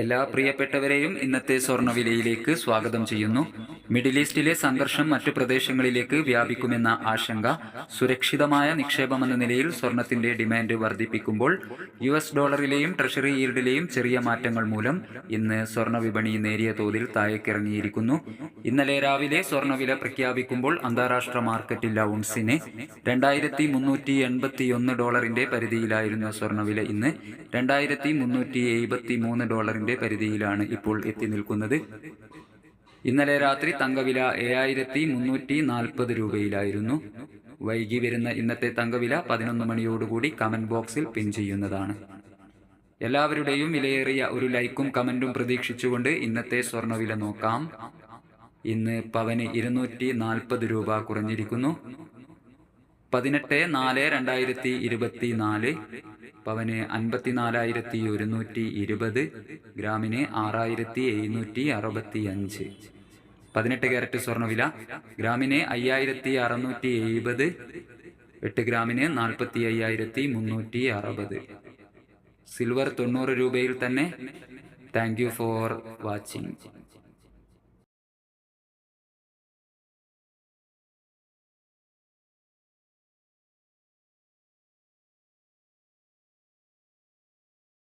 എല്ലാ പ്രിയപ്പെട്ടവരെയും ഇന്നത്തെ സ്വർണ്ണവിലയിലേക്ക് സ്വാഗതം ചെയ്യുന്നു. മിഡിൽ ഈസ്റ്റിലെ സംഘർഷം മറ്റു പ്രദേശങ്ങളിലേക്ക് വ്യാപിക്കുമെന്ന ആശങ്ക സുരക്ഷിതമായ നിക്ഷേപമെന്ന നിലയിൽ സ്വർണത്തിന്റെ ഡിമാൻഡ് വർദ്ധിപ്പിക്കുമ്പോൾ US ഡോളറിലെയും ട്രഷറി ഈൽഡിലെയും ചെറിയ മാറ്റങ്ങൾ മൂലം ഇന്ന് സ്വർണ്ണ വിപണി നേരിയ തോതിൽ താഴേക്കിറങ്ങിയിരിക്കുന്നു. ഇന്നലെ രാവിലെ സ്വർണ്ണവില പ്രഖ്യാപിക്കുമ്പോൾ അന്താരാഷ്ട്ര മാർക്കറ്റിൽ ഔൺസിന് $2381 പരിധിയിലായിരുന്ന സ്വർണ്ണവില ഇന്ന് $2373 പരിധിയിലാണ് ഇപ്പോൾ എത്തി നിൽക്കുന്നത്. ഇന്നലെ രാത്രി തങ്കവില 7340 രൂപയിലായിരുന്നു. വൈകി വരുന്ന ഇന്നത്തെ തങ്കവില 11 മണിയോടുകൂടി കമന്റ് ബോക്സിൽ പിൻ ചെയ്യുന്നതാണ്. എല്ലാവരുടെയും വിലയേറിയ ഒരു ലൈക്കും കമന്റും പ്രതീക്ഷിച്ചുകൊണ്ട് ഇന്നത്തെ സ്വർണ്ണവില നോക്കാം. ഇന്ന് പവന് 240 രൂപ കുറഞ്ഞിരിക്കുന്നു. 18/4/2024 പവന് 54,120, ഗ്രാമിന് 6,765. 18 ക്യാരറ്റ് സ്വർണ്ണവില ഗ്രാമിന് 5,670, 8 ഗ്രാമിന് 45,360. സിൽവർ 90 രൂപയിൽ തന്നെ. Thank you for watching.